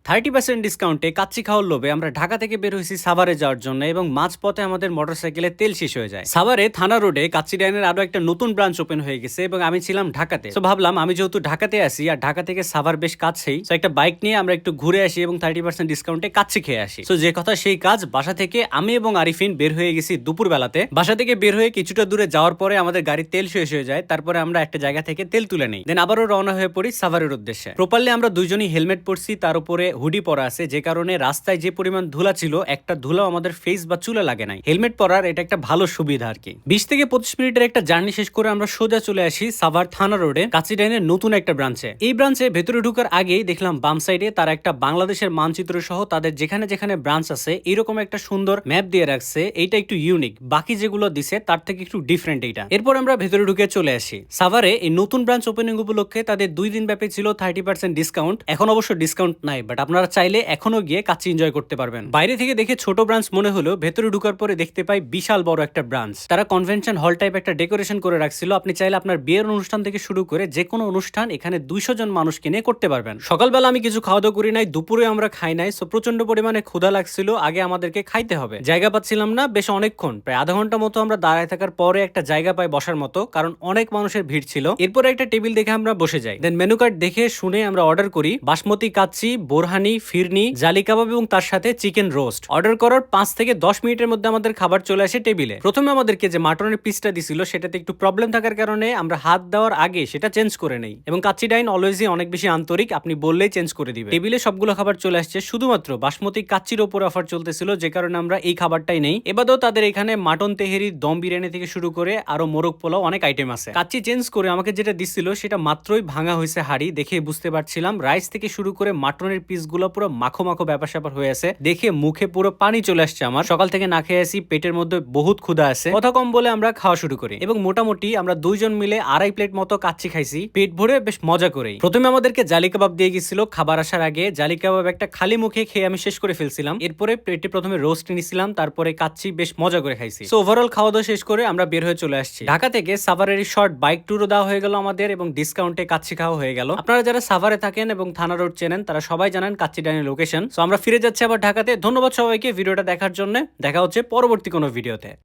30% ডিসকাউন্টে কাচ্চি খাওয়ার লোভে আমরা ঢাকা থেকে বের হয়েছি সাভারে যাওয়ার জন্য এবং মাঝপথে আমাদের মোটরসাইকেলে তেল শেষ হয়ে যায়। সাভারে থানা রোডে কাচ্চি ডাইনের আরো একটা নতুন ব্রাঞ্চ ওপেন হয়ে গেছে এবং আমি ছিলাম ঢাকাতে। তো ভাবলাম আমি যেহেতু ঢাকাতে আসি আর ঢাকা থেকে সাভার বেশ কাছেই, তো একটা বাইক নিয়ে আমরা একটু ঘুরে আসি এবং 30% ডিসকাউন্টে কাচ্চি খেয়ে আসি। তো যে কথা সেই কাজ, বাসা থেকে আমি এবং আরিফিন বের হয়ে গেছি দুপুর বেলাতে। বাসা থেকে বের হয়ে কিছুটা দূরে যাওয়ার পরে আমাদের গাড়ির তেল শেষ হয়ে যায়। তারপরে আমরা একটা জায়গা থেকে তেল তুলে নিই, দেন আবারও রওনা হয়ে পড়ি সাভারের উদ্দেশ্যে। প্রপারলি আমরা দুইজনই হেলমেট পরছি, তার উপরে হুডি পরা আছে, যে কারণে রাস্তায় যে পরিমাণ ধুলা ছিল একটা ধুলাও আমাদের ফেস বা চুলে লাগে নাই। হেলমেট পরার এটা একটা ভালো সুবিধা আর কি। 20 থেকে 25 মিনিটের একটা জার্নি শেষ করে আমরা সোজা চলে আসি সাভার থানা রোডে কাচ্চি ডাইনের নতুন একটা ব্রাঞ্চে। এই ব্রাঞ্চে ভেতরে ঢুকার আগেই দেখলাম বাম সাইডে তারা একটা বাংলাদেশের মানচিত্র সহ তাদের যেখানে যেখানে ব্রাঞ্চ আছে এরকম একটা সুন্দর ম্যাপ দিয়ে রাখছে। এইটা একটু ইউনিক, বাকি যেগুলো দিছে তার থেকে একটু ডিফারেন্ট এইটা। এরপর আমরা ভেতরে ঢুকে চলে আসি। সাভারে এই নতুন ব্রাঞ্চ ওপেনিং উপলক্ষে তাদের 2 দিন ব্যাপী ছিল 30% ডিসকাউন্ট। এখন অবশ্য ডিসকাউন্ট নাই, বাট আপনারা চাইলে এখনো গিয়ে কাচ্চি এনজয় করতে পারবেন। বাইরে থেকে দেখে ছোট ব্রাঞ্চ মনে হলো, ভেতরে ঢুকার পরে দেখতে পাই বিশাল বড় একটা ব্রাঞ্চ। তারা কনভেনশন হল টাইপ একটা ডেকোরেশন করে রাখছিল। আপনি চাইলে আপনার বিয়ের অনুষ্ঠান থেকে শুরু করে যে কোনো অনুষ্ঠান এখানে 200 জন মানুষকে নিয়ে করতে পারবেন। সকালবেলা আমি কিছু খাওয়া দাওয়া করি নাই, দুপুরে আমরা খাই নাই, সো প্রচন্ড পরিমাণে ক্ষুধা লাগছিল। আগে আমাদেরকে খাইতে হবে, জায়গা পাচ্ছিলাম না বেশ অনেকক্ষণ, প্রায় আধা ঘন্টা মতো আমরা দাঁড়ায় থাকার পরে একটা জায়গা পাই বসার মতো, কারণ অনেক মানুষের ভিড় ছিল। এরপরে একটা টেবিল দেখে আমরা বসে যাই, দেন মেনু কার্ড দেখে শুনে আমরা অর্ডার করি বাসমতি কাচ্চি, বোরহানি, ফিরনি, জালি কাবাব এবং তার সাথে চিকেন রোস্ট। অর্ডার করার 5 থেকে 10 মিনিটের মধ্যে আমাদের খাবার চলে আসে টেবিলে। প্রথমে আমাদেরকে যে মাটনের পিসটা দিছিল সেটাতে একটু প্রবলেম থাকার কারণে আমরা হাত দেওয়ার আগে সেটা চেঞ্জ করে নেই, এবং কাচ্চি ডাইন অলওয়েজই অনেক বেশি আন্তরিক, আপনি বললেই চেঞ্জ করে দিবে। টেবিলে সবগুলো খাবার চলে আসছে, শুধুমাত্র বাসমতি কাচ্চির উপর অফার চলতেছিল, যে কারণে আমরা এই খাবারটাই নেই। এবারেও তাদের এখানে মাটন তেহেরি, দম বিরিয়ানি থেকে শুরু করে আরো মোরগ পোলাও অনেক আইটেম আছে। কাচ্চি চেঞ্জ করে আমাকে যেটা দিছিল সেটা মাত্রই ভাঙা হয়েছে হাড়ি, দেখে বুঝতে পারছিলাম রাইস থেকে শুরু করে মাটনের পিসগুলো পুরো মাখো মাখো ব্যাপার স্যাপার হয়ে আছে। দেখে মুখে পুরো পানি চলে আসছে আমার। সকাল থেকে না খেয়ে আসি, পেটের মধ্যে বহুত ক্ষুধা আছে। কথা কম বলে আমরা খাওয়া শুরু করি এবং মোটামুটি আমরা দুইজন মিলে 2.5 প্লেট মতো কাচ্চি খাইছি পেট ভরে, বেশ মজা করেই। প্রথমে আমাদেরকে জালি কাবাব দিয়ে গেছিল খাবার আসার আগে। জালি কাবাব একটা খালি মুখে খেয়ে আমি শেষ করে ফেলছিলাম। এরপরে প্লেটে প্রথমে রোস্ট নিছিলাম, তারপরে কাচ্চি, বেশ মজা করে খাইছি। সো ওভারঅল খাওয়া দাওয়া শেষ করে আমরা বের হয়ে চলে আসছি। ঢাকা থেকে সাভারের শর্ট বাইক ট্যুরও দেওয়া হয়ে গেল আমাদের এবং ডিসকাউন্টে কাচ্চি খাওয়া হয়ে গেল। আপনারা যারা সাভারে থাকেন এবং থানা রোড চেনেন তারা সবাই জানেন কাচ্চি ডাইনের লোকেশন। সো আমরা ফিরে যাচ্ছি আবার ঢাকাতে। ধন্যবাদ সবাইকে ভিডিওটা দেখার জন্য। দেখা হচ্ছে পরবর্তী কোনো ভিডিওতে।